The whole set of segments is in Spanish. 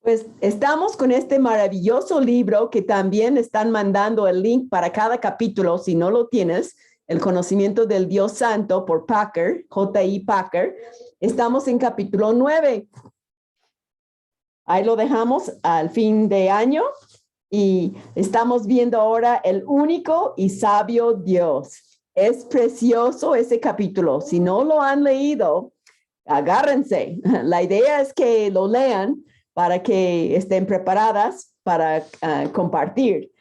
Pues estamos con este maravilloso libro que también están mandando el link para cada capítulo, si no lo tienes, El conocimiento del Dios Santo por Packer, J.I. Packer. Estamos en capítulo 9. Ahí lo dejamos al fin de año y estamos viendo ahora el único y sabio Dios. Es precioso ese capítulo. Si no lo han leído, agárrense. La idea es que lo lean para que estén preparadas para compartir.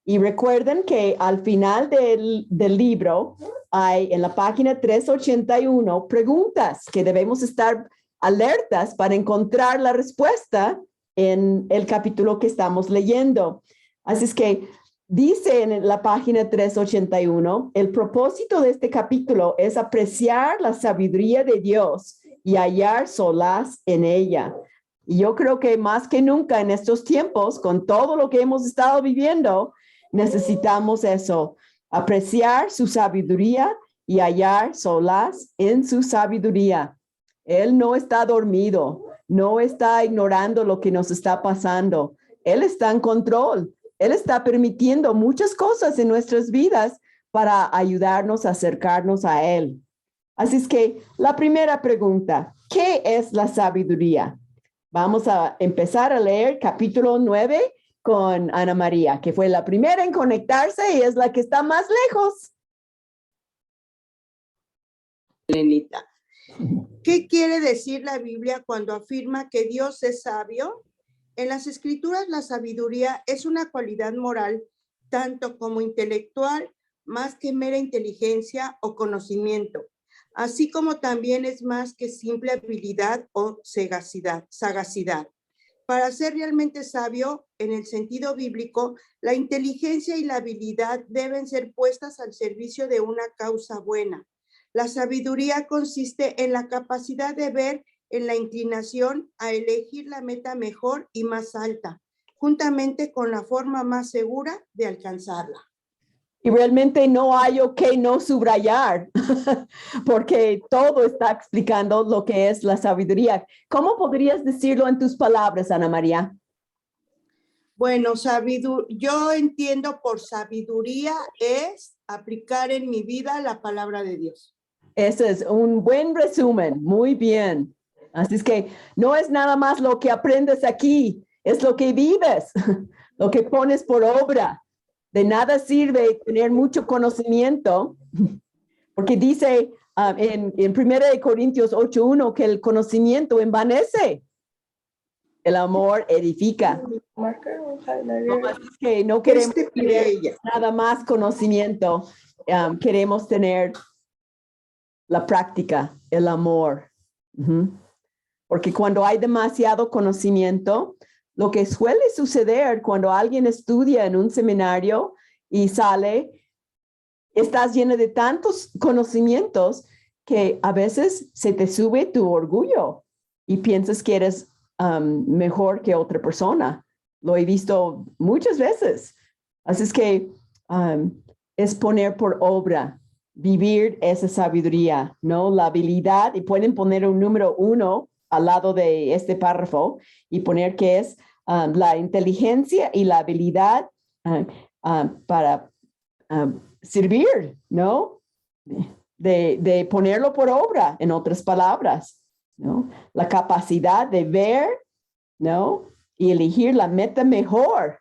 Y recuerden que al final del libro hay en la página 381 preguntas que debemos estar alertas para encontrar la respuesta en el capítulo que estamos leyendo. Así es que dice en la página 381, el propósito de este capítulo es apreciar la sabiduría de Dios y hallar solaz en ella. Y yo creo que más que nunca en estos tiempos, con todo lo que hemos estado viviendo, necesitamos eso, apreciar su sabiduría y hallar solaz en su sabiduría. Él no está dormido, no está ignorando lo que nos está pasando. Él está en control. Él está permitiendo muchas cosas en nuestras vidas para ayudarnos a acercarnos a Él. Así es que la primera pregunta, ¿qué es la sabiduría? Vamos a empezar a leer capítulo 9 con Ana María, que fue la primera en conectarse y es la que está más lejos. Lenita. ¿Qué quiere decir la Biblia cuando afirma que Dios es sabio? En las Escrituras, la sabiduría es una cualidad moral, tanto como intelectual, más que mera inteligencia o conocimiento, así como también es más que simple habilidad o sagacidad. Para ser realmente sabio, en el sentido bíblico, la inteligencia y la habilidad deben ser puestas al servicio de una causa buena. La sabiduría consiste en la capacidad de ver en la inclinación a elegir la meta mejor y más alta, juntamente con la forma más segura de alcanzarla. Y realmente no hay que no subrayar, porque todo está explicando lo que es la sabiduría. ¿Cómo podrías decirlo en tus palabras, Ana María? Bueno, yo entiendo por sabiduría es aplicar en mi vida la palabra de Dios. Ese es un buen resumen, muy bien. Así es que no es nada más lo que aprendes aquí, es lo que vives, lo que pones por obra. De nada sirve tener mucho conocimiento, porque dice en 1 Corintios 8:1 que el conocimiento envanece, el amor edifica. No, así es que no queremos tener nada más conocimiento, queremos tener la práctica, el amor. Porque cuando hay demasiado conocimiento, lo que suele suceder cuando alguien estudia en un seminario y sale, estás llena de tantos conocimientos que a veces se te sube tu orgullo y piensas que eres mejor que otra persona. Lo he visto muchas veces. Así es que es poner por obra, vivir esa sabiduría, ¿no? La habilidad, y pueden poner un número 1 al lado de este párrafo y poner que es la inteligencia y la habilidad para servir, ¿no? De ponerlo por obra, en otras palabras, ¿no? La capacidad de ver, ¿no? Y elegir la meta mejor,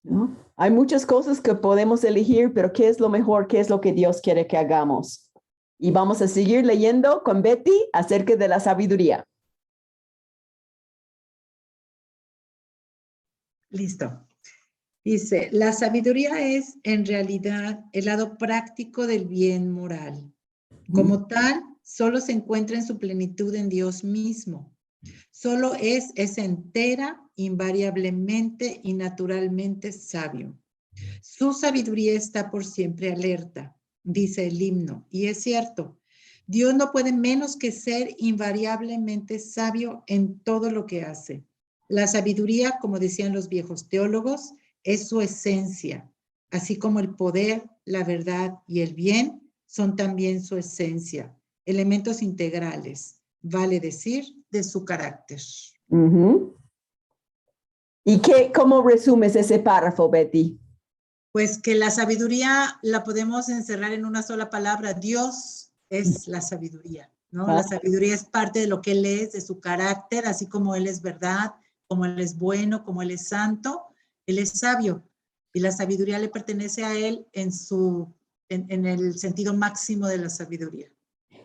¿no? Hay muchas cosas que podemos elegir, pero ¿qué es lo mejor? ¿Qué es lo que Dios quiere que hagamos? Y vamos a seguir leyendo con Betty acerca de la sabiduría. Listo. Dice, la sabiduría es en realidad el lado práctico del bien moral. Como tal, solo se encuentra en su plenitud en Dios mismo. Solo es entera, invariablemente y naturalmente sabio. Su sabiduría está por siempre alerta, dice el himno, y es cierto. Dios no puede menos que ser invariablemente sabio en todo lo que hace. La sabiduría, como decían los viejos teólogos, es su esencia, así como el poder, la verdad y el bien son también su esencia, elementos integrales, vale decir, de su carácter. ¿Y cómo resumes ese párrafo, Betty? Pues que la sabiduría la podemos encerrar en una sola palabra. Dios es la sabiduría, ¿no? La sabiduría es parte de lo que Él es, de su carácter, así como Él es verdad, como Él es bueno, como Él es santo, Él es sabio. Y la sabiduría le pertenece a Él en el sentido máximo de la sabiduría.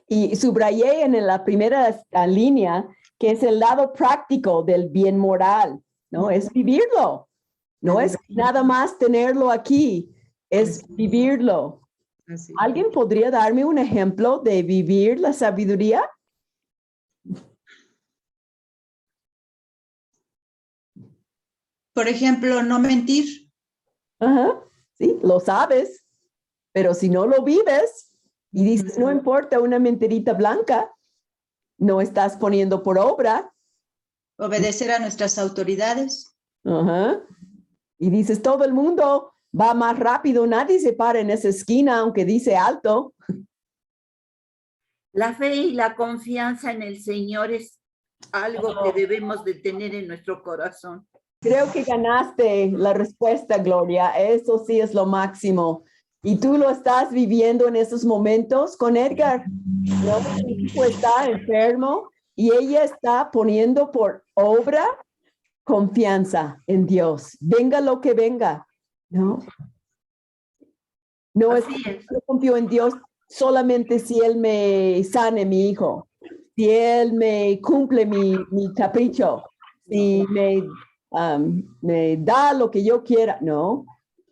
Y subrayé en la primera línea que es el lado práctico del bien moral, ¿no? Es vivirlo. No es nada más tenerlo aquí, es vivirlo. Así. ¿Alguien podría darme un ejemplo de vivir la sabiduría? Por ejemplo, no mentir. Ajá, sí, lo sabes, pero si no lo vives y dices, no importa una mentirita blanca, no estás poniendo por obra. Obedecer a nuestras autoridades. Ajá. Y dices, todo el mundo va más rápido, nadie se para en esa esquina aunque dice alto. La fe y la confianza en el Señor es algo que debemos de tener en nuestro corazón. Creo que ganaste la respuesta, Gloria. Eso sí es lo máximo. Y tú lo estás viviendo en esos momentos con Edgar. ¿No? Su hijo está enfermo y ella está poniendo por obra confianza en Dios. Venga lo que venga. No, no es que yo confío en Dios solamente si Él me sane mi hijo, si Él me cumple mi capricho, si me da lo que yo quiera. No,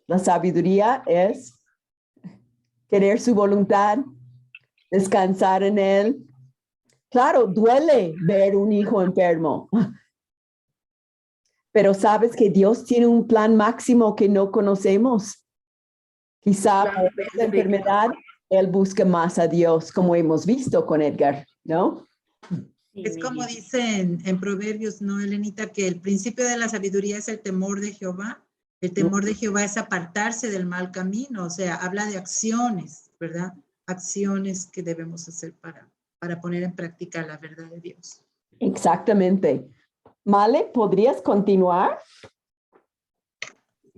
la sabiduría es querer su voluntad, descansar en Él. Claro, duele ver un hijo enfermo, pero sabes que Dios tiene un plan máximo que no conocemos. Quizá por esta enfermedad Él busca más a Dios, como hemos visto con Edgar, ¿no? Es como dicen en Proverbios, ¿no, Elenita? Que el principio de la sabiduría es el temor de Jehová. El temor de Jehová es apartarse del mal camino, o sea, habla de acciones, ¿verdad? Acciones que debemos hacer para poner en práctica la verdad de Dios. Exactamente. Male, ¿podrías continuar?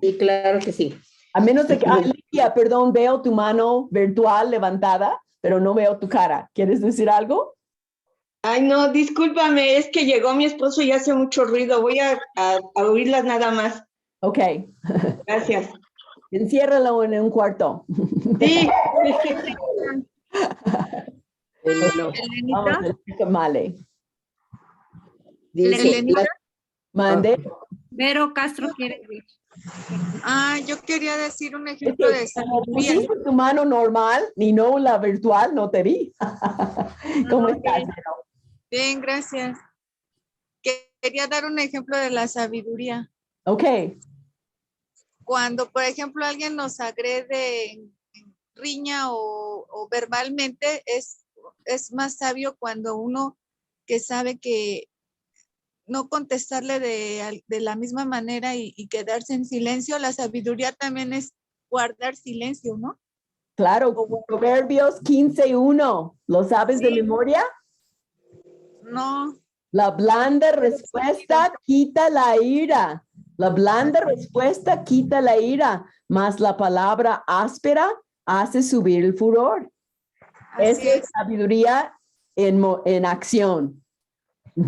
Sí, claro que sí. A menos de que, Lidia, perdón, veo tu mano virtual levantada, pero no veo tu cara. ¿Quieres decir algo? Ay, no, discúlpame, es que llegó mi esposo y hace mucho ruido. Voy a oírlas nada más. Ok. Gracias. Enciérralo en un cuarto. Sí. Elenita. Male. Dice, Elenita. Mande. Vero Castro quiere decir. Yo quería decir un ejemplo de sabiduría. Pusiste tu mano normal y no la virtual, no te vi. ¿Cómo estás? Bien, gracias. Quería dar un ejemplo de la sabiduría. Ok. Cuando, por ejemplo, alguien nos agrede en riña o verbalmente, es más sabio cuando uno que sabe que no contestarle de la misma manera y quedarse en silencio. La sabiduría también es guardar silencio, ¿no? Claro, Proverbios 15:1. ¿Lo sabes de memoria? No. La blanda respuesta quita la ira. La blanda respuesta quita la ira, mas la palabra áspera hace subir el furor. Esa es sabiduría en acción.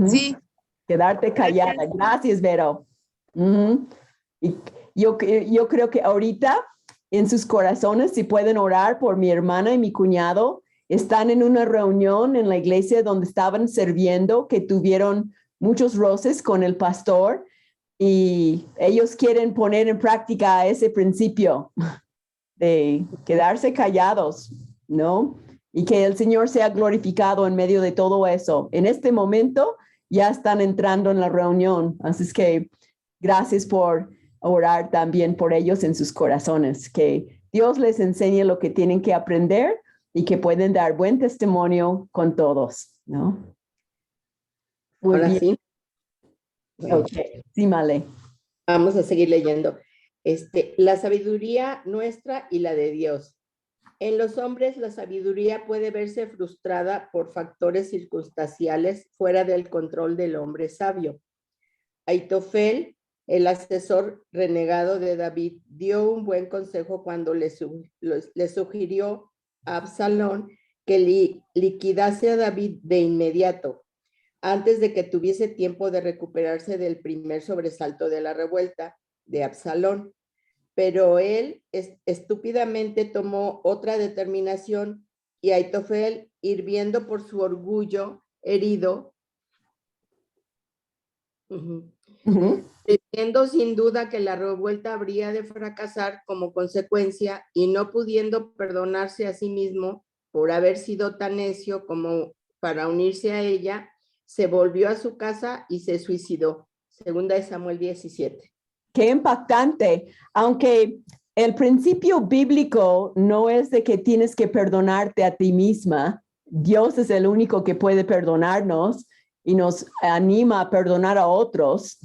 Sí. Quedarte callada. Gracias, Vero. Y yo creo que ahorita en sus corazones, si pueden orar por mi hermana y mi cuñado, están en una reunión en la iglesia donde estaban sirviendo, que tuvieron muchos roces con el pastor y ellos quieren poner en práctica ese principio de quedarse callados, ¿no? Y que el Señor sea glorificado en medio de todo eso. En este momento ya están entrando en la reunión, así es que gracias por orar también por ellos en sus corazones, que Dios les enseñe lo que tienen que aprender y que pueden dar buen testimonio con todos, ¿no? Muy ahora bien. sí. Okay. Sí, Male. Vamos a seguir leyendo. La sabiduría nuestra y la de Dios. En los hombres la sabiduría puede verse frustrada por factores circunstanciales fuera del control del hombre sabio. Aitofel El asesor renegado de David dio un buen consejo cuando le sugirió a Absalón que liquidase a David de inmediato, antes de que tuviese tiempo de recuperarse del primer sobresalto de la revuelta de Absalón. Pero él estúpidamente tomó otra determinación y Aitofel, hirviendo por su orgullo herido, temiendo sin duda que la revuelta habría de fracasar como consecuencia y no pudiendo perdonarse a sí mismo por haber sido tan necio como para unirse a ella, se volvió a su casa y se suicidó. Segunda de Samuel 17. Qué impactante, aunque el principio bíblico no es de que tienes que perdonarte a ti misma. Dios es el único que puede perdonarnos y nos anima a perdonar a otros.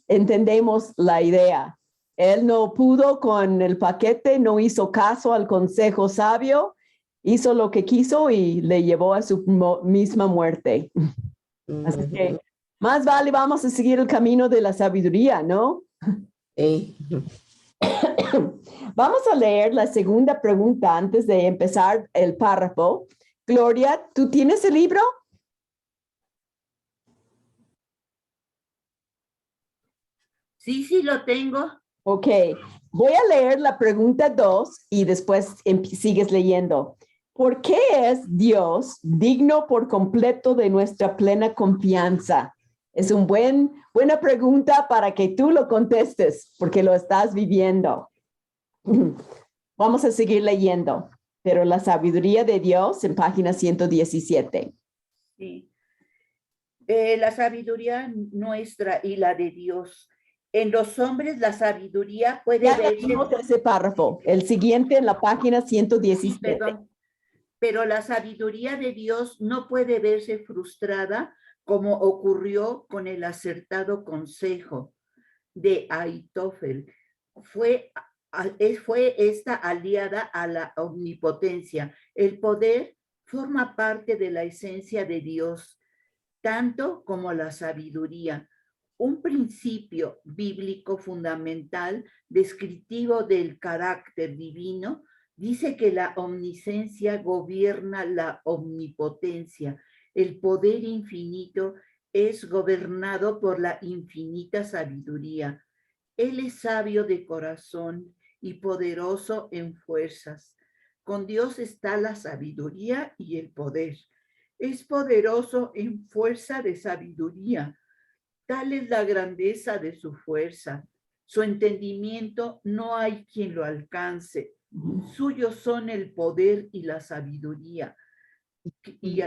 Entendemos la idea. Él no pudo con el paquete, no hizo caso al consejo sabio, hizo lo que quiso y le llevó a su misma muerte. Así que más vale vamos a seguir el camino de la sabiduría, ¿no? Sí. Vamos a leer la segunda pregunta antes de empezar el párrafo. Gloria, ¿tú tienes el libro? Sí, sí, lo tengo. Ok, voy a leer la pregunta 2 y después sigues leyendo. ¿Por qué es Dios digno por completo de nuestra plena confianza? Es una buena pregunta para que tú lo contestes, porque lo estás viviendo. Vamos a seguir leyendo, pero la sabiduría de Dios en página 117. Sí. La sabiduría nuestra y la de Dios. En los hombres la sabiduría puede Ya verse... leímos ese párrafo, el siguiente en la página 117. Sí, perdón. Pero la sabiduría de Dios no puede verse frustrada como ocurrió con el acertado consejo de Aitofel. Fue esta aliada a la omnipotencia. El poder forma parte de la esencia de Dios, tanto como la sabiduría. Un principio bíblico fundamental descriptivo del carácter divino dice que la omnisciencia gobierna la omnipotencia. El poder infinito es gobernado por la infinita sabiduría. Él es sabio de corazón y poderoso en fuerzas. Con Dios está la sabiduría y el poder. Es poderoso en fuerza de sabiduría. Tal es la grandeza de su fuerza. Su entendimiento no hay quien lo alcance. Suyos son el poder y la sabiduría. Y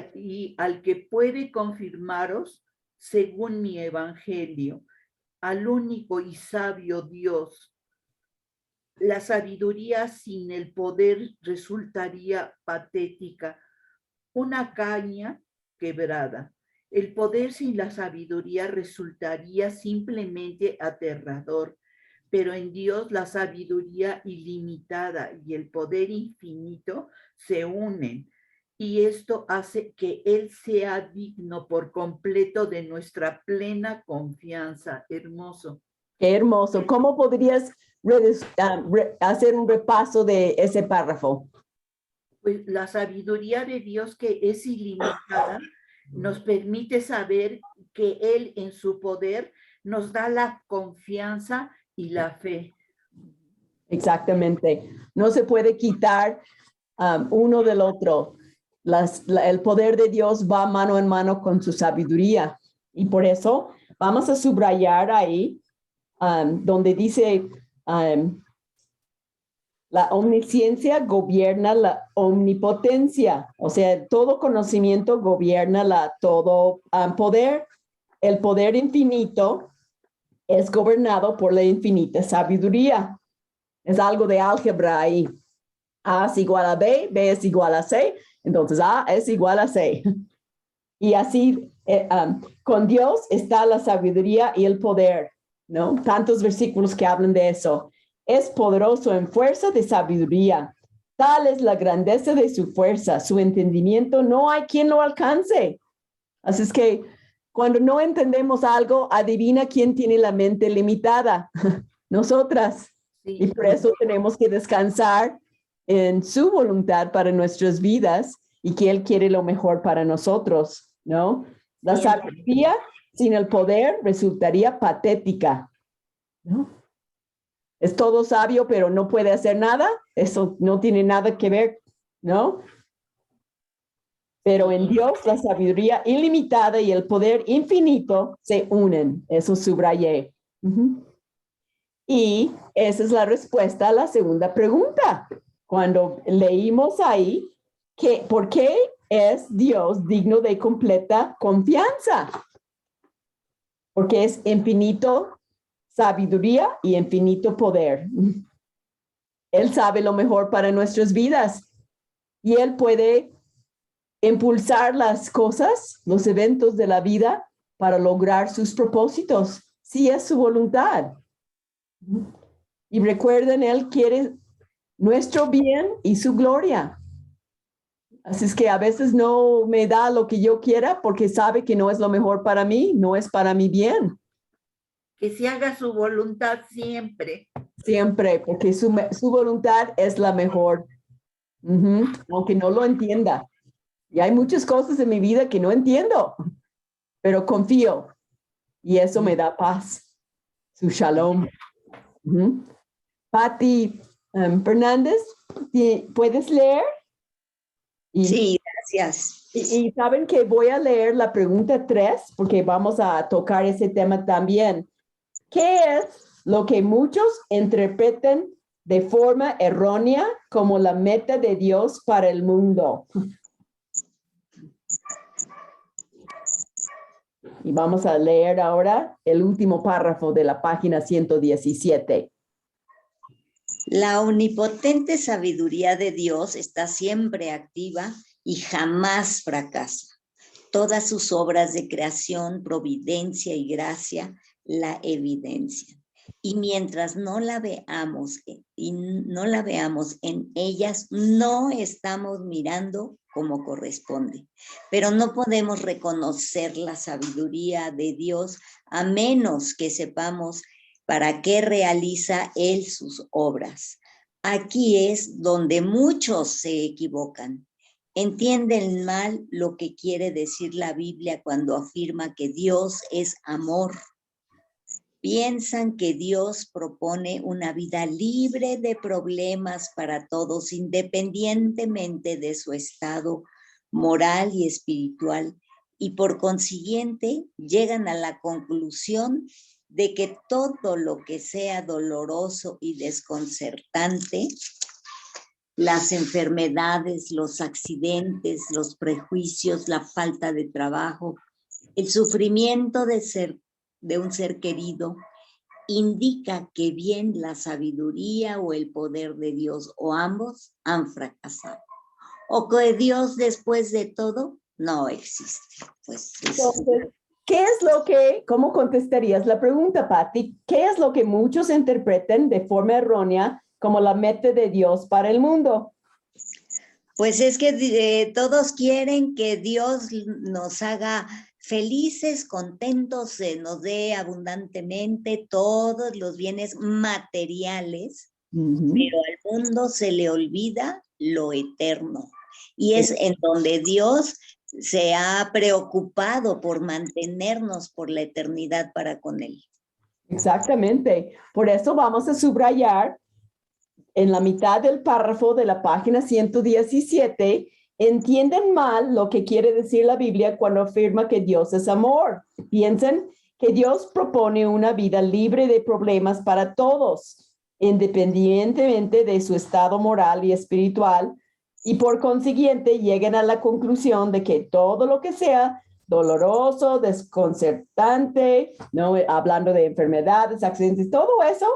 al que puede confirmaros, según mi evangelio, al único y sabio Dios. La sabiduría sin el poder resultaría patética, una caña quebrada. El poder sin la sabiduría resultaría simplemente aterrador, pero en Dios la sabiduría ilimitada y el poder infinito se unen, y esto hace que Él sea digno por completo de nuestra plena confianza. Hermoso. Qué hermoso. ¿Cómo podrías hacer un repaso de ese párrafo? Pues la sabiduría de Dios, que es ilimitada, nos permite saber que Él en su poder nos da la confianza y la fe. Exactamente. No se puede quitar uno del otro. El poder de Dios va mano en mano con su sabiduría. Y por eso vamos a subrayar ahí donde dice la omnisciencia gobierna la omnipotencia. O sea, todo conocimiento gobierna todo poder. El poder infinito es gobernado por la infinita sabiduría. Es algo de álgebra ahí. A es igual a B, B es igual a C, entonces A es igual a C. Y así, con Dios está la sabiduría y el poder, ¿no? Tantos versículos que hablan de eso. Es poderoso en fuerza de sabiduría. Tal es la grandeza de su fuerza, su entendimiento, no hay quien lo alcance. Así es que Cuando no entendemos algo, adivina quién tiene la mente limitada. Nosotras. Sí. Y por eso tenemos que descansar en su voluntad para nuestras vidas y que Él quiere lo mejor para nosotros, ¿no? La sabiduría sin el poder resultaría patética, ¿no? Es todo sabio, pero no puede hacer nada. Eso no tiene nada que ver, ¿no? Pero en Dios la sabiduría ilimitada y el poder infinito se unen. Eso subrayé. Y esa es la respuesta a la segunda pregunta. Cuando leímos ahí, ¿por qué es Dios digno de completa confianza? Porque es infinito sabiduría y infinito poder. Él sabe lo mejor para nuestras vidas y Él puede impulsar las cosas, los eventos de la vida para lograr sus propósitos, si es su voluntad. Y recuerden, Él quiere nuestro bien y su gloria. Así es que a veces no me da lo que yo quiera porque sabe que no es lo mejor para mí, no es para mi bien. Que se haga su voluntad siempre. Siempre, porque su voluntad es la mejor. Aunque no lo entienda. Y hay muchas cosas en mi vida que no entiendo, pero confío. Y eso me da paz. Su shalom. Patti Fernández, ¿puedes leer? Sí, gracias. Y saben que voy a leer la pregunta 3 porque vamos a tocar ese tema también. ¿Qué es lo que muchos interpretan de forma errónea como la meta de Dios para el mundo? Y vamos a leer ahora el último párrafo de la página 117. La omnipotente sabiduría de Dios está siempre activa y jamás fracasa. Todas sus obras de creación, providencia y gracia la evidencian. Y mientras no la veamos en ellas, no estamos mirando como corresponde. Pero no podemos reconocer la sabiduría de Dios a menos que sepamos para qué realiza Él sus obras. Aquí es donde muchos se equivocan. Entienden mal lo que quiere decir la Biblia cuando afirma que Dios es amor. Piensan que Dios propone una vida libre de problemas para todos, independientemente de su estado moral y espiritual, y por consiguiente llegan a la conclusión de que todo lo que sea doloroso y desconcertante, las enfermedades, los accidentes, los prejuicios, la falta de trabajo, el sufrimiento de un ser querido, indica que bien la sabiduría o el poder de Dios o ambos han fracasado. O que Dios después de todo no existe. Pues entonces, ¿cómo contestarías la pregunta, Patti? ¿Qué es lo que muchos interpretan de forma errónea como la meta de Dios para el mundo? Pues es que todos quieren que Dios nos haga felices, contentos, nos dé abundantemente todos los bienes materiales, pero al mundo se le olvida lo eterno. Y es en donde Dios se ha preocupado por mantenernos por la eternidad para con Él. Exactamente. Por eso vamos a subrayar en la mitad del párrafo de la página 117, entienden mal lo que quiere decir la Biblia cuando afirma que Dios es amor. Piensen que Dios propone una vida libre de problemas para todos, independientemente de su estado moral y espiritual, y por consiguiente lleguen a la conclusión de que todo lo que sea doloroso, desconcertante, ¿no? Hablando de enfermedades, accidentes, todo eso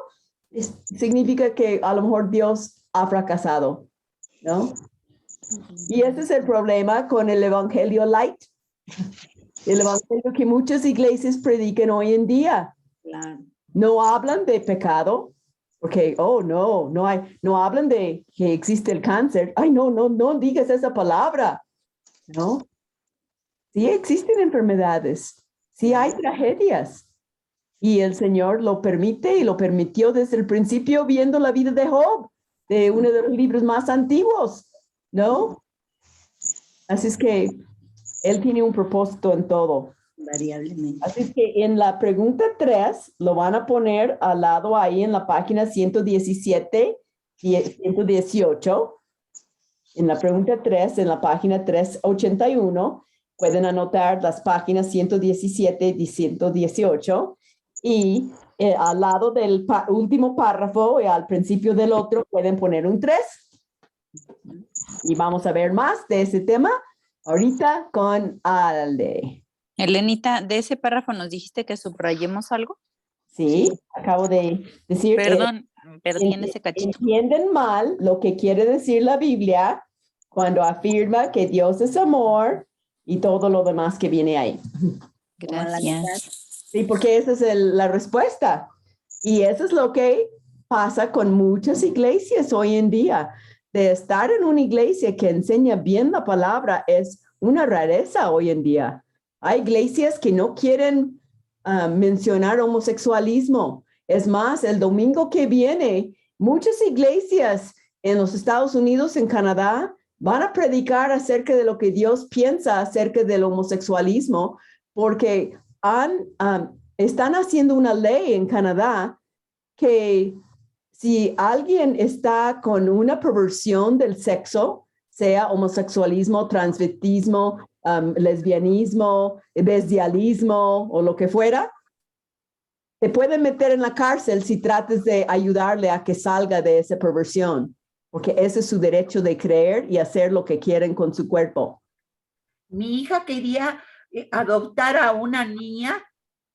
significa que a lo mejor Dios ha fracasado, ¿no? Y ese es el problema con el Evangelio Light, el Evangelio que muchas iglesias predican hoy en día. Claro. No hablan de pecado, porque, no hablan de que existe el cáncer. Ay, no digas esa palabra, ¿no? Sí existen enfermedades, Sí hay tragedias. Y el Señor lo permite y lo permitió desde el principio viendo la vida de Job, de uno de los libros más antiguos, ¿no? Así es que Él tiene un propósito en todo. Variablemente. Así es que en la pregunta 3 lo van a poner al lado ahí en la página 117 y 118. En la pregunta 3, en la página 381, pueden anotar las páginas 117 y 118. Y al lado del último párrafo y al principio del otro pueden poner un 3. Y vamos a ver más de ese tema ahorita con Ale. Elenita, de ese párrafo nos dijiste que subrayemos algo. Sí, acabo de decir. Perdón, perdí en ese cachito. Entienden mal lo que quiere decir la Biblia cuando afirma que Dios es amor y todo lo demás que viene ahí. Gracias. Sí, porque esa es la respuesta. Y eso es lo que pasa con muchas iglesias hoy en día. De estar en una iglesia que enseña bien la palabra es una rareza hoy en día. Hay iglesias que no quieren mencionar homosexualismo. Es más, el domingo que viene, muchas iglesias en los Estados Unidos, en Canadá, van a predicar acerca de lo que Dios piensa acerca del homosexualismo, porque están haciendo una ley en Canadá que si alguien está con una perversión del sexo, sea homosexualismo, transvestismo, lesbianismo, bestialismo o lo que fuera, te pueden meter en la cárcel si trates de ayudarle a que salga de esa perversión, porque ese es su derecho de creer y hacer lo que quieren con su cuerpo. Mi hija quería adoptar a una niña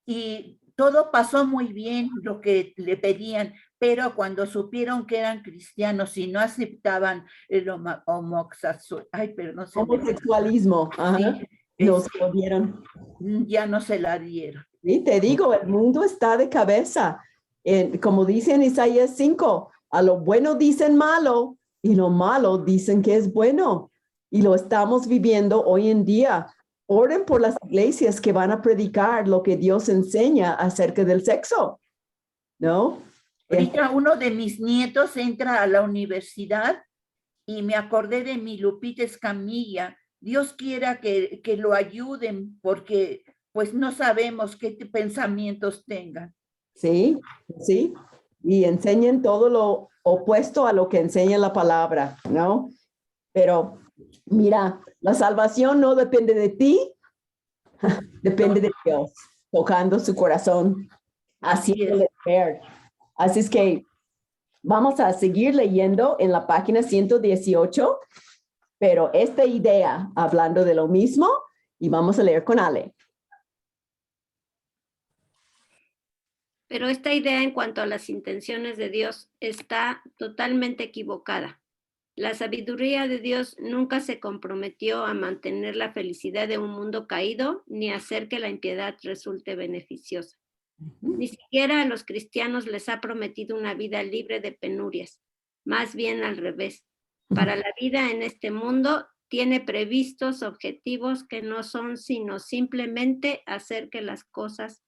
y todo pasó muy bien lo que le pedían, pero cuando supieron que eran cristianos y no aceptaban el homosexualismo, nos lo dieron. Ya no se la dieron. Sí, te digo, el mundo está de cabeza. Como dice en Isaías 5, a lo bueno dicen malo y lo malo dicen que es bueno. Y lo estamos viviendo hoy en día. Oren por las iglesias que van a predicar lo que Dios enseña acerca del sexo, ¿no? Ahorita uno de mis nietos entra a la universidad y me acordé de mi Lupita Escamilla. Dios quiera que lo ayuden porque pues no sabemos qué pensamientos tengan. Sí, sí. Y enseñen todo lo opuesto a lo que enseña la palabra, ¿no? Pero mira, la salvación no depende de ti, depende de Dios, tocando su corazón, haciéndole ver. Así es que vamos a seguir leyendo en la página 118, pero esta idea hablando de lo mismo y vamos a leer con Ale. Pero esta idea en cuanto a las intenciones de Dios está totalmente equivocada. La sabiduría de Dios nunca se comprometió a mantener la felicidad de un mundo caído ni a hacer que la impiedad resulte beneficiosa. Ni siquiera a los cristianos les ha prometido una vida libre de penurias. Más bien al revés. Para la vida en este mundo tiene previstos objetivos que no son sino simplemente hacer que las cosas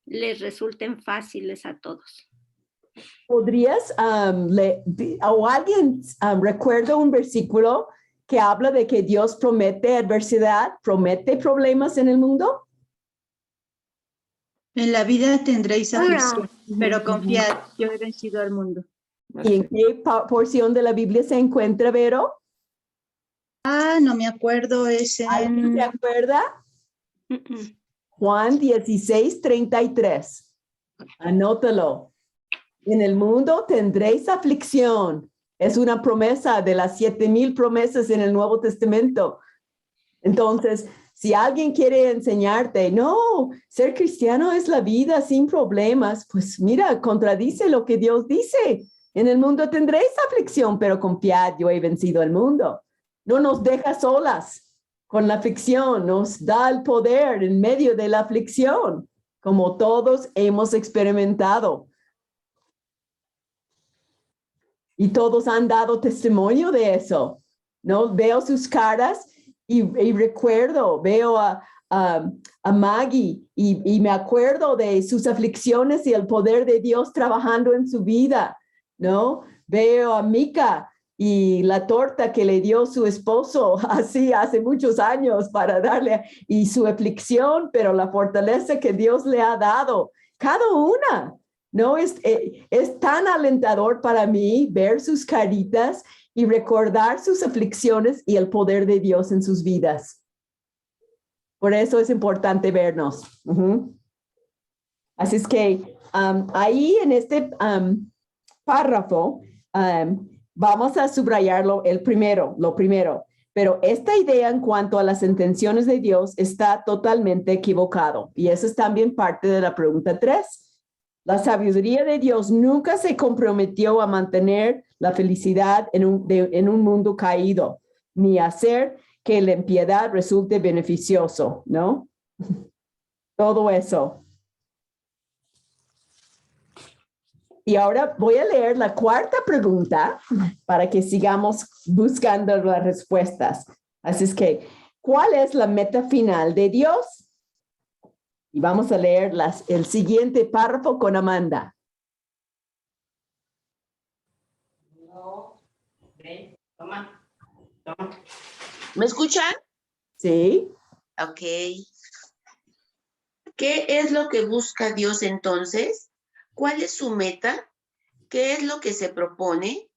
les resulten fáciles a todos. ¿Podrías, o alguien recuerda un versículo que habla de que Dios promete adversidad, promete problemas en el mundo? En la vida tendréis aflicción, pero confiad, yo he vencido al mundo. ¿Y en qué porción de la Biblia se encuentra, Vero? No me acuerdo. ¿Alguien se acuerda? Juan 16:33. Anótalo. En el mundo tendréis aflicción. Es una promesa de las 7,000 promesas en el Nuevo Testamento. Entonces, si alguien quiere enseñarte, no, ser cristiano es la vida sin problemas, pues mira, contradice lo que Dios dice. En el mundo tendréis aflicción, pero confiad, yo he vencido el mundo. No nos deja solas con la aflicción, nos da el poder en medio de la aflicción, como todos hemos experimentado. Y todos han dado testimonio de eso, ¿no? Veo sus caras y recuerdo, veo a a Maggie y me acuerdo de sus aflicciones y el poder de Dios trabajando en su vida, ¿no? Veo a Mika y la torta que le dio su esposo así hace muchos años para darle, y su aflicción, pero la fortaleza que Dios le ha dado, cada una, ¿no? Es tan alentador para mí ver sus caritas y recordar sus aflicciones y el poder de Dios en sus vidas. Por eso es importante vernos. Así es que ahí en este párrafo, vamos a subrayarlo lo primero, pero esta idea en cuanto a las intenciones de Dios está totalmente equivocado. Y eso es también parte de la pregunta 3. La sabiduría de Dios nunca se comprometió a mantener la felicidad en un mundo caído, ni a hacer que la impiedad resulte beneficioso, ¿no? Todo eso. Y ahora voy a leer la cuarta pregunta para que sigamos buscando las respuestas. Así es que, ¿cuál es la meta final de Dios? Y vamos a leer el siguiente párrafo con Amanda. Toma. ¿Me escuchan? Sí. Ok. ¿Qué es lo que busca Dios entonces? ¿Cuál es su meta? ¿Qué es lo que se propone?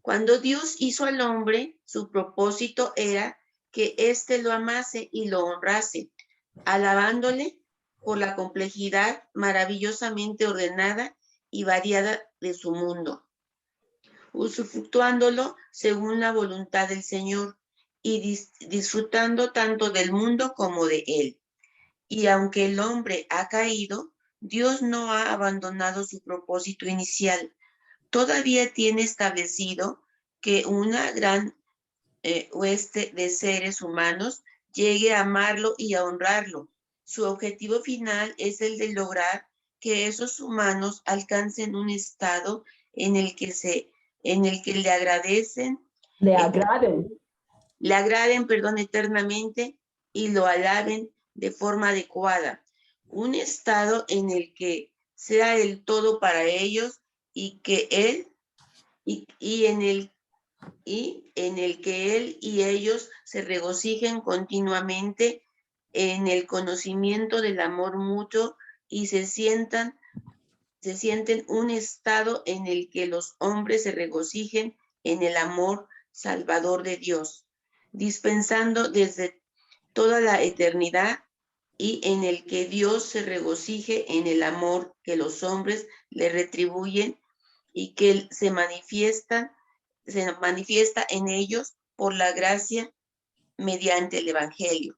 Cuando Dios hizo al hombre, su propósito era que éste lo amase y lo honrase, alabándole por la complejidad maravillosamente ordenada y variada de su mundo, usufructuándolo según la voluntad del Señor y disfrutando tanto del mundo como de él. Y aunque el hombre ha caído, Dios no ha abandonado su propósito inicial. Todavía tiene establecido que una gran hueste de seres humanos llegue a amarlo y a honrarlo. Su objetivo final es el de lograr que esos humanos alcancen un estado en el que le agraden, eternamente y lo alaben de forma adecuada. Un estado en el que sea el todo para ellos y en el que él y ellos se regocijen continuamente en el conocimiento del amor mutuo y se sienten un estado en el que los hombres se regocijen en el amor salvador de Dios, dispensando desde toda la eternidad, y en el que Dios se regocije en el amor que los hombres le retribuyen y que se manifiesta en ellos por la gracia mediante el Evangelio.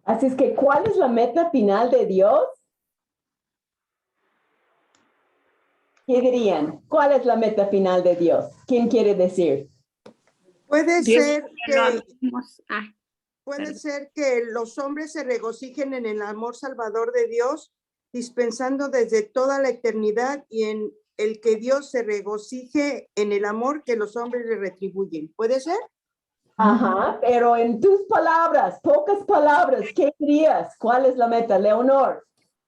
Así es que, ¿cuál es la meta final de Dios? ¿Qué dirían? ¿Cuál es la meta final de Dios? ¿Quién quiere decir? Puede ser Perdón. ser que los hombres se regocijen en el amor salvador de Dios, dispensando desde toda la eternidad, y en el que Dios se regocije en el amor que los hombres le retribuyen. ¿Puede ser? Ajá, pero en tus palabras, pocas palabras, ¿qué dirías? ¿Cuál es la meta, Leonor?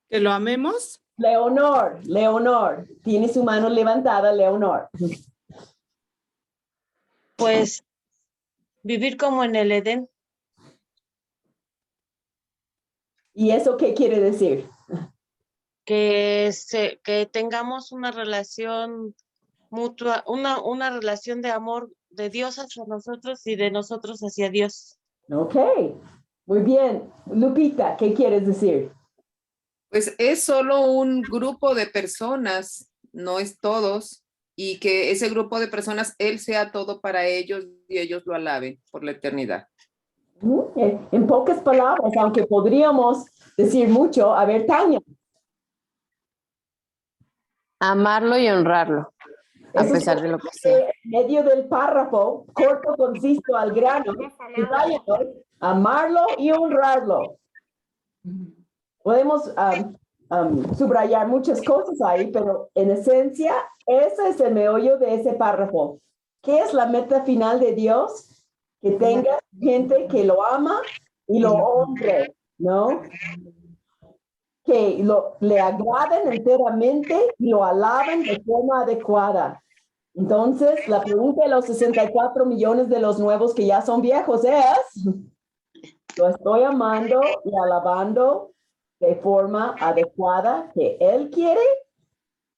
¿Que lo amemos? Leonor. Tiene su mano levantada, Leonor. Pues vivir como en el Edén. ¿Y eso qué quiere decir? Que tengamos una relación mutua, una relación de amor de Dios hacia nosotros y de nosotros hacia Dios. Ok, muy bien. Lupita, ¿qué quieres decir? Pues es solo un grupo de personas, no es todos, y que ese grupo de personas, Él sea todo para ellos y ellos lo alaben por la eternidad. En pocas palabras, aunque podríamos decir mucho, a ver, Tania. Amarlo y honrarlo, a pesar de lo que sea. En medio del párrafo, corto, conciso, al grano, amarlo y honrarlo. Podemos subrayar muchas cosas ahí, pero en esencia, ese es el meollo de ese párrafo. ¿Qué es la meta final de Dios? Que tenga gente que lo ama y lo honre. ¿no? Que le agraden enteramente y lo alaben de forma adecuada. Entonces, la pregunta de los 64 millones de los nuevos que ya son viejos es, ¿lo estoy amando y alabando de forma adecuada que Él quiere?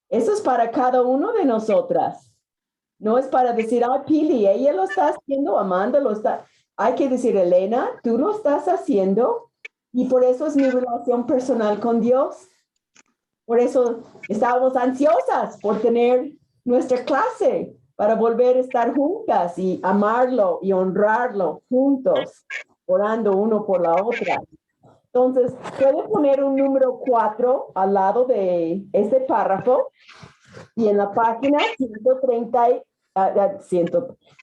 Eso es para cada uno de nosotras. No es para decir, ah, Pili, ella lo está haciendo, Amanda lo está. Hay que decir, Elena, tú lo estás haciendo y por eso es mi relación personal con Dios. Por eso estábamos ansiosas por tener nuestra clase para volver a estar juntas y amarlo y honrarlo juntos, orando uno por la otra. Entonces, puede poner un número 4 al lado de este párrafo y en la página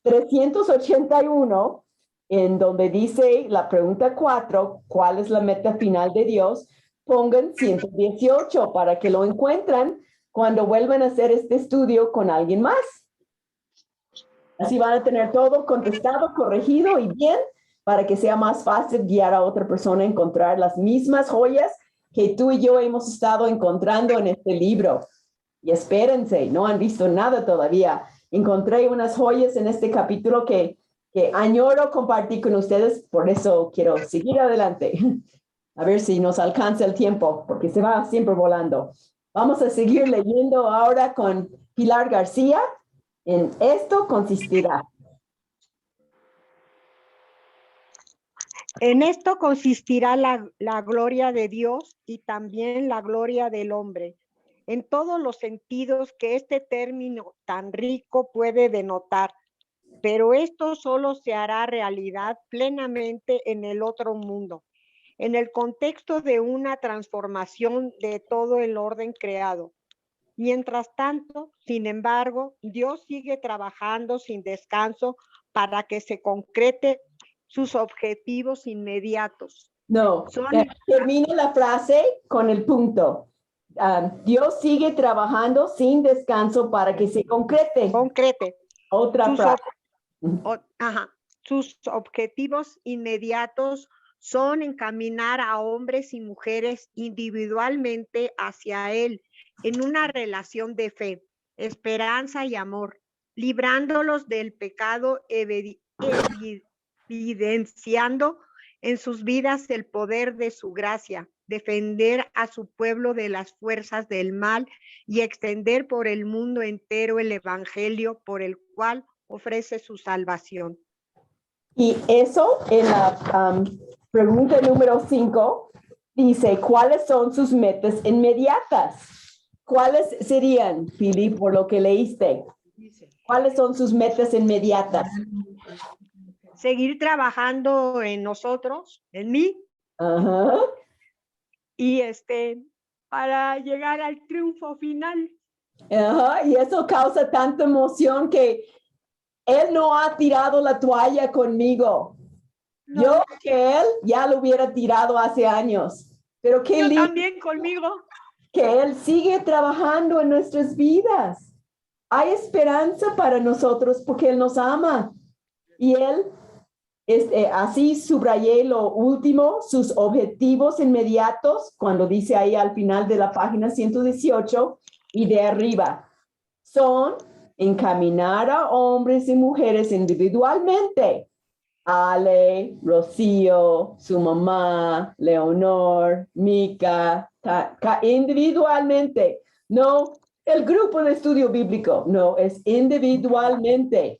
381, en donde dice la pregunta 4, ¿cuál es la meta final de Dios? Pongan 118 para que lo encuentren cuando vuelvan a hacer este estudio con alguien más. Así van a tener todo contestado, corregido y bien, para que sea más fácil guiar a otra persona a encontrar las mismas joyas que tú y yo hemos estado encontrando en este libro. Y espérense, no han visto nada todavía. Encontré unas joyas en este capítulo que añoro compartir con ustedes, por eso quiero seguir adelante. A ver si nos alcanza el tiempo, porque se va siempre volando. Vamos a seguir leyendo ahora con Pilar García. En esto consistirá. En esto consistirá la gloria de Dios y también la gloria del hombre, en todos los sentidos que este término tan rico puede denotar, pero esto solo se hará realidad plenamente en el otro mundo, en el contexto de una transformación de todo el orden creado. Mientras tanto, sin embargo, Dios sigue trabajando sin descanso para que se concrete sus objetivos inmediatos. No, termine la frase con el punto. Dios sigue trabajando sin descanso para que se concrete. Otra frase. Sus objetivos inmediatos son encaminar a hombres y mujeres individualmente hacia Él en una relación de fe, esperanza y amor, librándolos del pecado, evidenciando en sus vidas el poder de su gracia, defender a su pueblo de las fuerzas del mal y extender por el mundo entero el evangelio por el cual ofrece su salvación. Y eso en la pregunta número 5 dice, ¿cuáles son sus metas inmediatas? ¿Cuáles serían, Pili, por lo que leíste? ¿Cuáles son sus metas inmediatas? Seguir trabajando en nosotros, en mí. Ajá. Y para llegar al triunfo final. Ajá, y eso causa tanta emoción que Él no ha tirado la toalla conmigo. No. Yo que Él ya lo hubiera tirado hace años. Pero qué lindo. Yo también conmigo. Que Él sigue trabajando en nuestras vidas. Hay esperanza para nosotros porque Él nos ama. Y Él, así subrayé lo último, sus objetivos inmediatos, cuando dice ahí al final de la página 118 y de arriba, son encaminar a hombres y mujeres individualmente. Ale, Rocío, su mamá, Leonor, Mica, individualmente. No el grupo de estudio bíblico, no, es individualmente.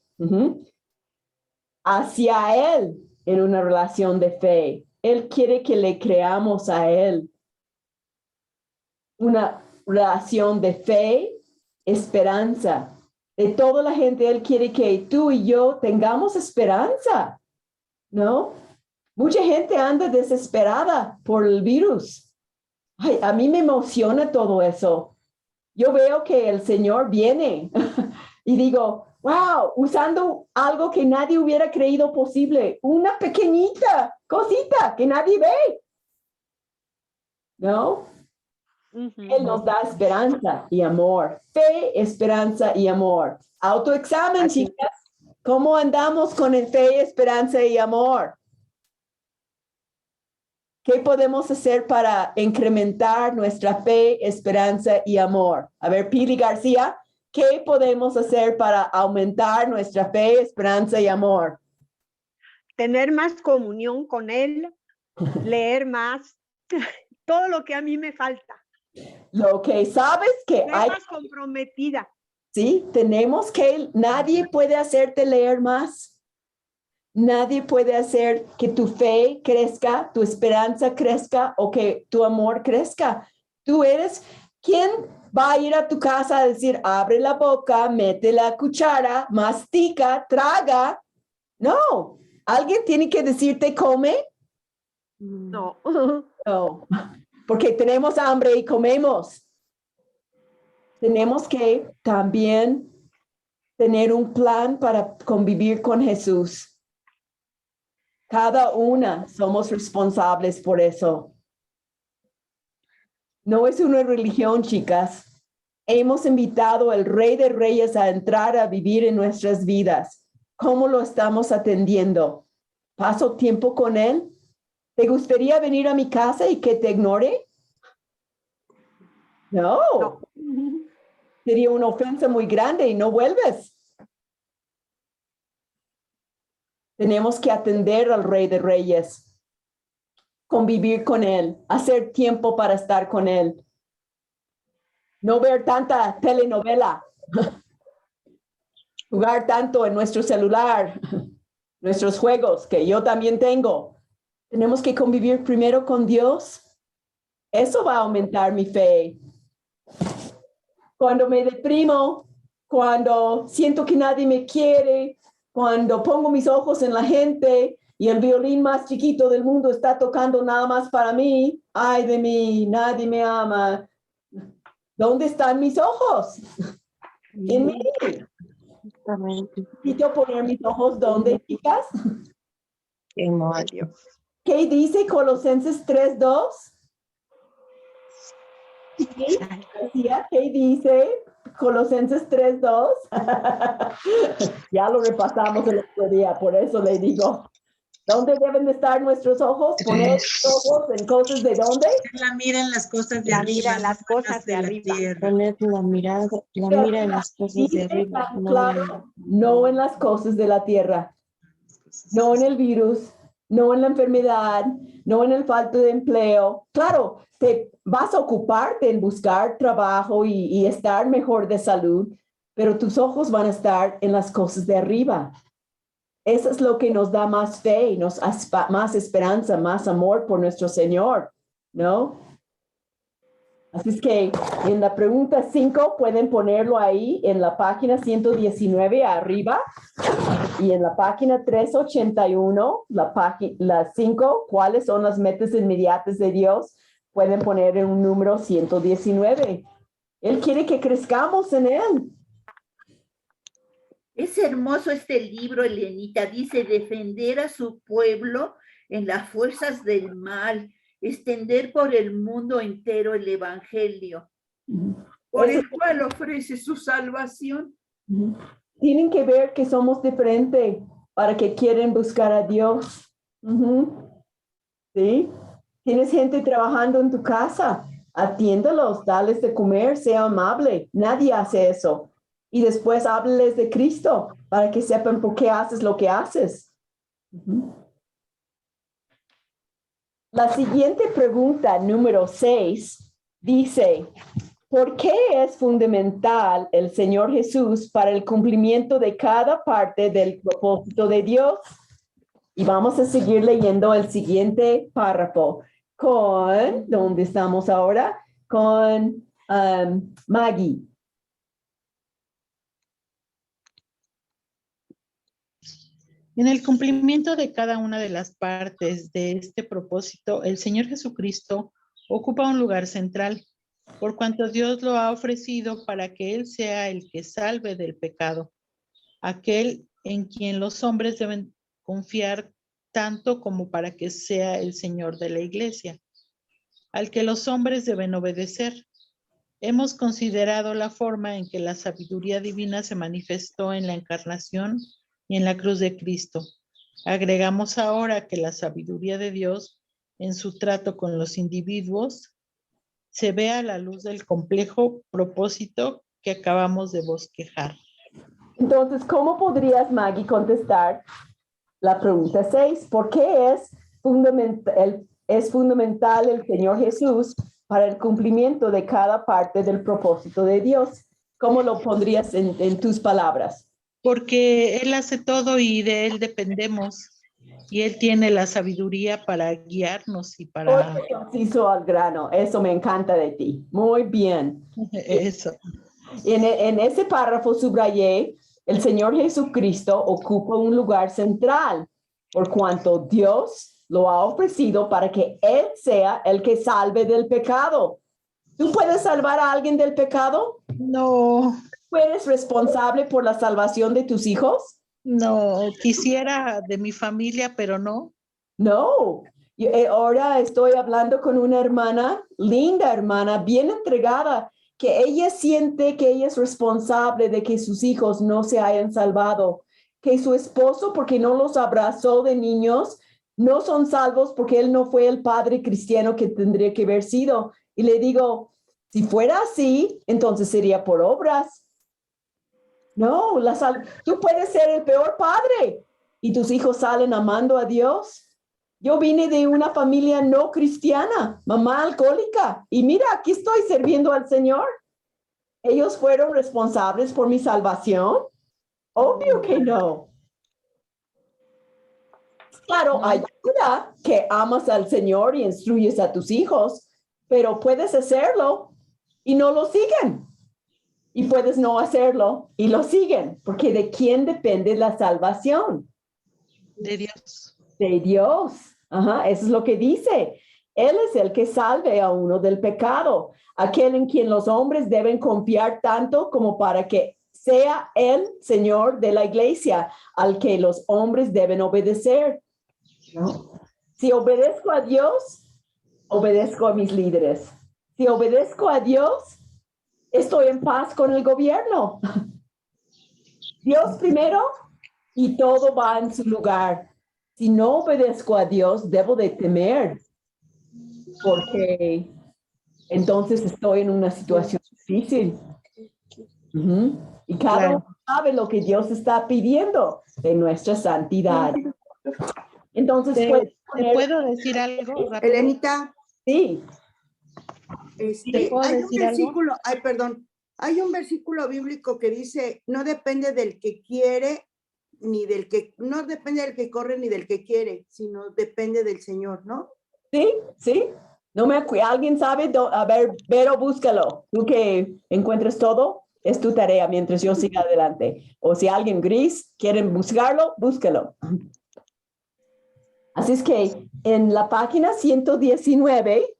Hacia Él en una relación de fe. Él quiere que le creamos a Él. Una relación de fe, esperanza. De toda la gente, Él quiere que tú y yo tengamos esperanza, ¿no? Mucha gente anda desesperada por el virus. Ay, a mí me emociona todo eso. Yo veo que el Señor viene y digo, wow, usando algo que nadie hubiera creído posible, una pequeñita cosita que nadie ve, ¿no? Él nos da esperanza y amor, fe, esperanza y amor. Autoexamen, chicas. ¿Cómo andamos con el fe, esperanza y amor? ¿Qué podemos hacer para incrementar nuestra fe, esperanza y amor? A ver, Pili García, ¿qué podemos hacer para aumentar nuestra fe, esperanza y amor? Tener más comunión con Él, leer más, todo lo que a mí me falta. Lo que sabes que Ser hay... más comprometida. Sí, tenemos que... Nadie puede hacerte leer más. Nadie puede hacer que tu fe crezca, tu esperanza crezca o que tu amor crezca. Tú eres quien va a ir a tu casa a decir, abre la boca, mete la cuchara, mastica, traga. No, alguien tiene que decirte, come. No. No, porque tenemos hambre y comemos. Tenemos que también tener un plan para convivir con Jesús. Cada una somos responsables por eso. No es una religión, chicas. Hemos invitado al Rey de Reyes a entrar a vivir en nuestras vidas. ¿Cómo lo estamos atendiendo? ¿Paso tiempo con Él? ¿Te gustaría venir a mi casa y que te ignore? No. Sería una ofensa muy grande y no vuelves. Tenemos que atender al Rey de Reyes, convivir con Él, hacer tiempo para estar con Él. No ver tanta telenovela, jugar tanto en nuestro celular, nuestros juegos que yo también tengo. Tenemos que convivir primero con Dios. Eso va a aumentar mi fe. Cuando me deprimo, cuando siento que nadie me quiere, cuando pongo mis ojos en la gente y el violín más chiquito del mundo está tocando nada más para mí, ay de mí, nadie me ama. ¿Dónde están mis ojos? En mí. ¿Necesito poner mis ojos dónde, chicas? ¿Qué dice Colosenses 3:2? ¿Qué dice Colosenses 3:2? Ya lo repasamos el otro día, por eso le digo. ¿Dónde deben de estar nuestros ojos? Poner los ojos en cosas de dónde. La mira en las cosas de La arriba. mira en las cosas de la arriba. tierra. Poner la mira en las cosas de arriba. Claro, no en las cosas de la tierra. No en el virus, no en la enfermedad, no en el falta de empleo. Claro, te vas a ocuparte en buscar trabajo y estar mejor de salud, pero tus ojos van a estar en las cosas de arriba. Eso es lo que nos da más fe, más esperanza, más amor por nuestro Señor, ¿no? Así es que en la pregunta 5 pueden ponerlo ahí en la página 119 arriba y en la página 381, la 5, ¿cuáles son las metas inmediatas de Dios? Pueden poner en un número 119. Él quiere que crezcamos en Él. Es hermoso este libro, Elenita. Dice, defender a su pueblo en las fuerzas del mal, extender por el mundo entero el evangelio, por el cual ofrece su salvación. Tienen que ver que somos diferentes para que quieren buscar a Dios. ¿Sí? Tienes gente trabajando en tu casa, atiéndalos, dales de comer, sea amable. Nadie hace eso. Y después háblales de Cristo para que sepan por qué haces lo que haces. La siguiente pregunta, número 6, dice, ¿por qué es fundamental el Señor Jesús para el cumplimiento de cada parte del propósito de Dios? Y vamos a seguir leyendo el siguiente párrafo con, ¿dónde estamos ahora? Con Maggie. En el cumplimiento de cada una de las partes de este propósito, el Señor Jesucristo ocupa un lugar central, por cuanto Dios lo ha ofrecido para que Él sea el que salve del pecado, aquel en quien los hombres deben confiar tanto como para que sea el Señor de la iglesia, al que los hombres deben obedecer. Hemos considerado la forma en que la sabiduría divina se manifestó en la encarnación y en la cruz de Cristo. Agregamos ahora que la sabiduría de Dios en su trato con los individuos se ve a la luz del complejo propósito que acabamos de bosquejar. Entonces, ¿cómo podrías, Maggie, contestar la pregunta 6? ¿Por qué es fundamental el Señor Jesús para el cumplimiento de cada parte del propósito de Dios? ¿Cómo lo pondrías en tus palabras? Porque Él hace todo y de Él dependemos. Y Él tiene la sabiduría para guiarnos y para... Muy conciso al grano. Eso me encanta de ti. Muy bien. Eso. En ese párrafo subrayé, el Señor Jesucristo ocupa un lugar central, por cuanto Dios lo ha ofrecido para que Él sea el que salve del pecado. ¿Tú puedes salvar a alguien del pecado? No. ¿Tú eres responsable por la salvación de tus hijos? No, quisiera de mi familia, pero no. No. Ahora estoy hablando con una hermana, linda hermana, bien entregada, que ella siente que ella es responsable de que sus hijos no se hayan salvado, que su esposo, porque no los abrazó de niños, no son salvos porque él no fue el padre cristiano que tendría que haber sido. Y le digo, si fuera así, entonces sería por obras. No, tú puedes ser el peor padre y tus hijos salen amando a Dios. Yo vine de una familia no cristiana, mamá alcohólica, y mira, aquí estoy sirviendo al Señor. ¿Ellos fueron responsables por mi salvación? Obvio que no. Claro, ayuda que amas al Señor y instruyes a tus hijos, pero puedes hacerlo y no lo siguen. Y puedes no hacerlo y lo siguen, porque ¿de quién depende la salvación? De Dios. De Dios. Ajá, eso es lo que dice. Él es el que salve a uno del pecado, aquel en quien los hombres deben confiar tanto como para que sea el Señor de la iglesia, al que los hombres deben obedecer. ¿No? Si obedezco a Dios, obedezco a mis líderes. Si obedezco a Dios, estoy en paz con el gobierno. Dios primero y todo va en su lugar. Si no obedezco a Dios, debo de temer, porque entonces estoy en una situación difícil. Y cada uno sabe lo que Dios está pidiendo de nuestra santidad. Entonces, ¿Te puedo decir algo rápido? Elenita. Sí. Hay un versículo, hay un versículo bíblico que dice, no depende del que quiere, no depende del que corre ni del que quiere, sino depende del Señor, ¿no? Sí, sí. No me acuerdo. ¿Alguien sabe? A ver, Vero, búscalo. Tú que encuentres todo, es tu tarea mientras yo siga adelante. O si alguien gris quieren buscarlo, búscalo. Así es que en la página 119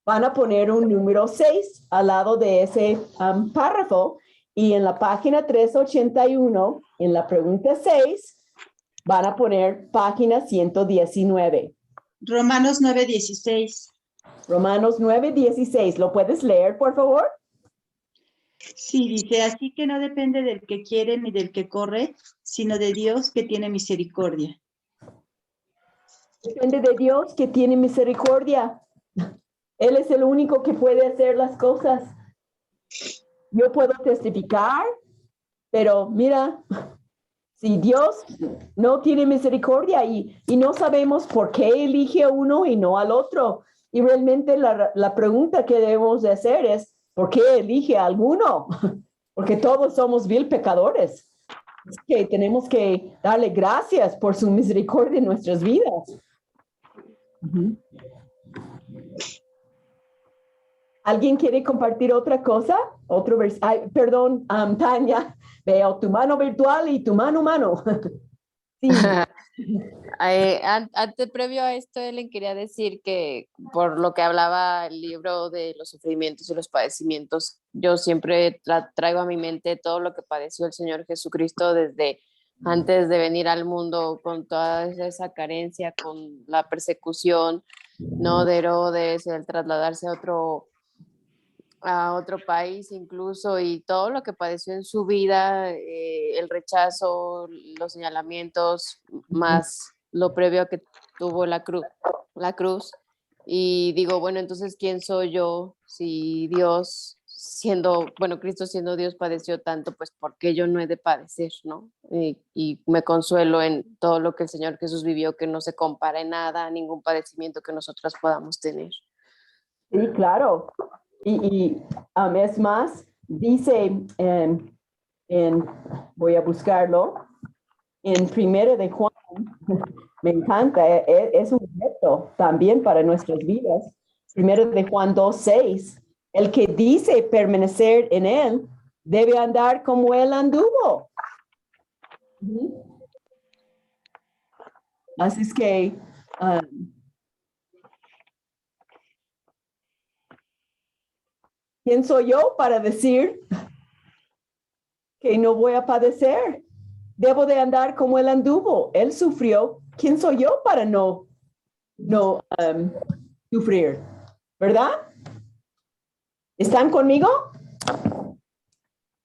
van a poner un número 6 al lado de ese párrafo, y en la página 381, en la pregunta 6, van a poner página 119. Romanos 9:16. Romanos 9:16. ¿Lo puedes leer, por favor? Sí, dice, así que no depende del que quiere ni del que corre, sino de Dios que tiene misericordia. Depende de Dios que tiene misericordia. Él es el único que puede hacer las cosas. Yo puedo testificar, pero mira, si Dios no tiene misericordia y no sabemos por qué elige a uno y no al otro. Y realmente la pregunta que debemos de hacer es, ¿por qué elige a alguno? Porque todos somos vil pecadores. Es que tenemos que darle gracias por su misericordia en nuestras vidas. ¿Alguien quiere compartir otra cosa? Otro perdón, Tania, veo tu mano virtual y tu mano humano. Sí. Antes, previo a esto, Ellen, quería decir que por lo que hablaba el libro de los sufrimientos y los padecimientos, yo siempre traigo a mi mente todo lo que padeció el Señor Jesucristo desde antes de venir al mundo, con toda esa carencia, con la persecución, ¿no?, de Herodes, el trasladarse a otro país incluso, y todo lo que padeció en su vida, el rechazo, los señalamientos, más lo previo que tuvo la cruz. Y digo, bueno, entonces, ¿quién soy yo? Si Dios Cristo siendo Dios padeció tanto, pues ¿por qué yo no he de padecer, no? Y me consuelo en todo lo que el Señor Jesús vivió, que no se compara en nada a ningún padecimiento que nosotras podamos tener. Sí, claro. Es más, dice voy a buscarlo, en 1 de Juan, me encanta, es un reto también para nuestras vidas. 1 de Juan 2:6, el que dice permanecer en él debe andar como él anduvo. Así es que ¿quién soy yo para decir que no voy a padecer? Debo de andar como él anduvo. Él sufrió. ¿Quién soy yo para no sufrir? ¿Verdad? ¿Están conmigo?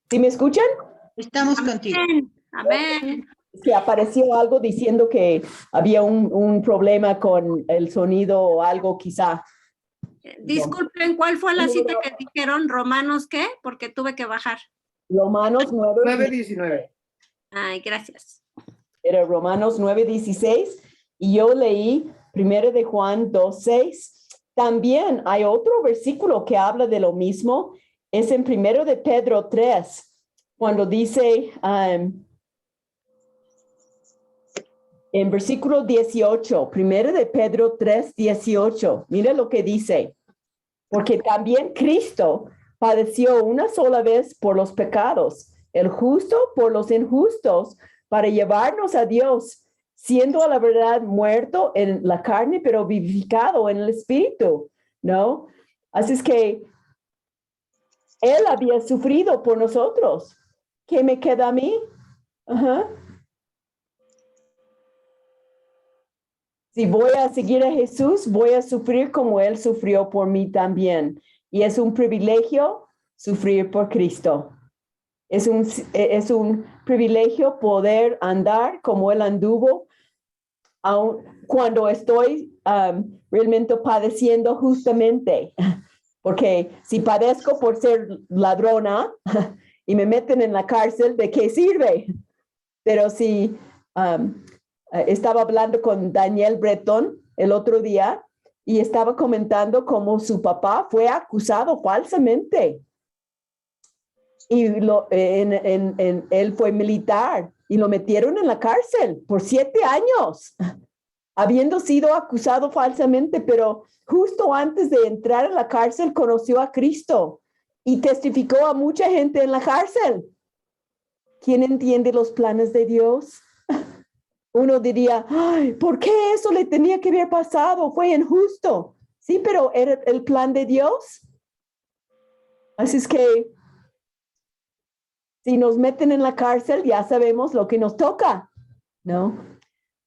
¿Sí me escuchan? Estamos contigo. Amén. Que apareció algo diciendo que había un problema con el sonido o algo quizá. Disculpen, ¿cuál fue la cita que dijeron? ¿Romanos qué? Porque tuve que bajar. Romanos 9:19. Ay, gracias. Era Romanos 9:16 y yo leí 1 de Juan 2:6. También hay otro versículo que habla de lo mismo. Es en 1 de Pedro 3, cuando dice en versículo 18, 1 de Pedro 3:18. Mira lo que dice. Porque también Cristo padeció una sola vez por los pecados, el justo por los injustos, para llevarnos a Dios, siendo a la verdad muerto en la carne, pero vivificado en el espíritu, ¿no? Así es que Él había sufrido por nosotros. ¿Qué me queda a mí? Ajá. Si voy a seguir a Jesús, voy a sufrir como Él sufrió por mí también. Y es un privilegio sufrir por Cristo. Es un privilegio poder andar como Él anduvo, aun cuando estoy realmente padeciendo justamente. Porque si padezco por ser ladrona y me meten en la cárcel, ¿de qué sirve? Pero si estaba hablando con Daniel Breton el otro día y estaba comentando cómo su papá fue acusado falsamente. Y él fue militar y lo metieron en la cárcel por 7 años, habiendo sido acusado falsamente, pero justo antes de entrar a la cárcel conoció a Cristo y testificó a mucha gente en la cárcel. ¿Quién entiende los planes de Dios? Uno diría, ay, ¿por qué eso le tenía que haber pasado? Fue injusto. Sí, pero era el plan de Dios. Así es que si nos meten en la cárcel, ya sabemos lo que nos toca, ¿no?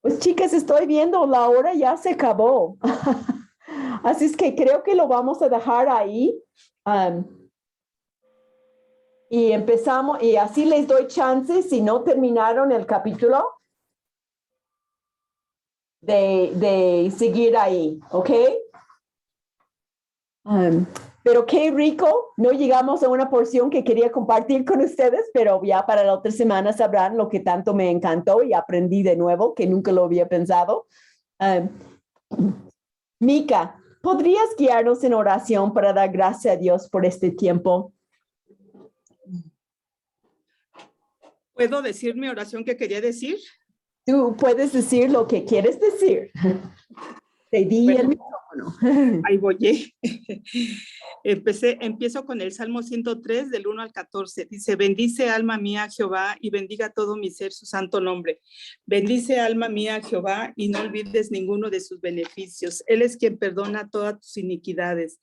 Pues chicas, estoy viendo, la hora ya se acabó. Así es que creo que lo vamos a dejar ahí. Y empezamos, y así les doy chance, si no terminaron el capítulo, de seguir ahí, ¿ok? Pero qué rico, no llegamos a una porción que quería compartir con ustedes, pero ya para la otra semana sabrán lo que tanto me encantó y aprendí de nuevo, que nunca lo había pensado. Mica, ¿podrías guiarnos en oración para dar gracias a Dios por este tiempo? ¿Puedo decir mi oración que quería decir? Tú puedes decir lo que quieres decir. Te di el micrófono. Ahí voy. Empiezo con el Salmo 103 del 1 al 14. Dice, bendice alma mía a Jehová y bendiga todo mi ser su santo nombre. Bendice alma mía a Jehová y no olvides ninguno de sus beneficios. Él es quien perdona todas tus iniquidades,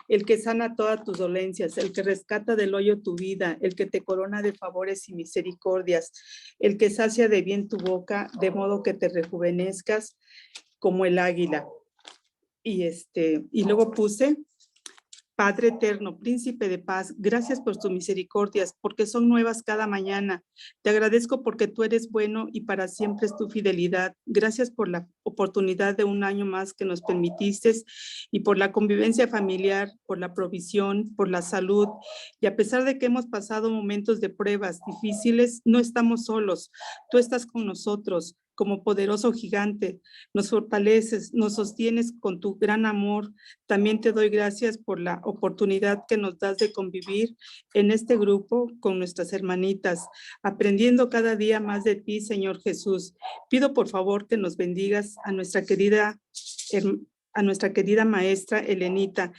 el que sana todas tus dolencias, el que rescata del hoyo tu vida, el que te corona de favores y misericordias, el que sacia de bien tu boca, de modo que te rejuvenezcas como el águila. Y luego puse, Padre eterno, príncipe de paz, gracias por tus misericordias, porque son nuevas cada mañana. Te agradezco porque tú eres bueno y para siempre es tu fidelidad. Gracias por la oportunidad de un año más que nos permitiste y por la convivencia familiar, por la provisión, por la salud. Y a pesar de que hemos pasado momentos de pruebas difíciles, no estamos solos. Tú estás con nosotros. Como poderoso gigante, nos fortaleces, nos sostienes con tu gran amor. También te doy gracias por la oportunidad que nos das de convivir en este grupo con nuestras hermanitas, aprendiendo cada día más de ti, Señor Jesús. Pido por favor que nos bendigas a nuestra querida maestra Elenita,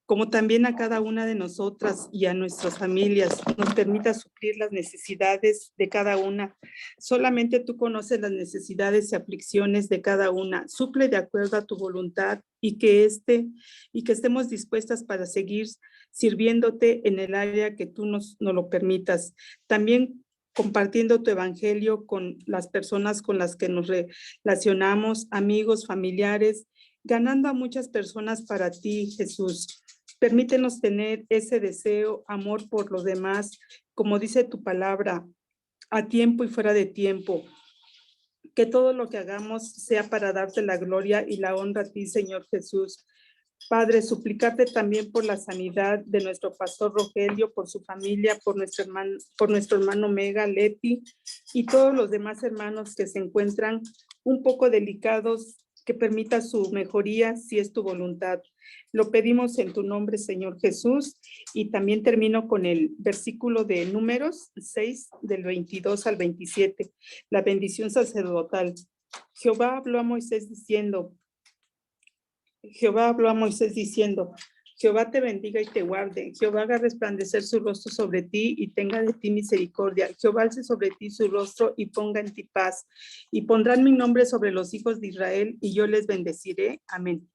como también a cada una de nosotras y a nuestras familias, nos permita suplir las necesidades de cada una. Solamente tú conoces las necesidades y aflicciones de cada una. Suple de acuerdo a tu voluntad y que estemos dispuestas para seguir sirviéndote en el área que tú nos lo permitas. También compartiendo tu evangelio con las personas con las que nos relacionamos, amigos, familiares, ganando a muchas personas para ti, Jesús. Permítenos tener ese deseo, amor por los demás, como dice tu palabra, a tiempo y fuera de tiempo. Que todo lo que hagamos sea para darte la gloria y la honra a ti, Señor Jesús. Padre, suplicarte también por la sanidad de nuestro pastor Rogelio, por su familia, por nuestro hermano Mega, Leti, y todos los demás hermanos que se encuentran un poco delicados, que permita su mejoría si es tu voluntad. Lo pedimos en tu nombre, Señor Jesús, y también termino con el versículo de Números 6, del 22 al 27, la bendición sacerdotal. Jehová habló a Moisés diciendo, Jehová te bendiga y te guarde. Jehová haga resplandecer su rostro sobre ti y tenga de ti misericordia. Jehová alce sobre ti su rostro y ponga en ti paz. Y pondrán mi nombre sobre los hijos de Israel y yo les bendeciré. Amén.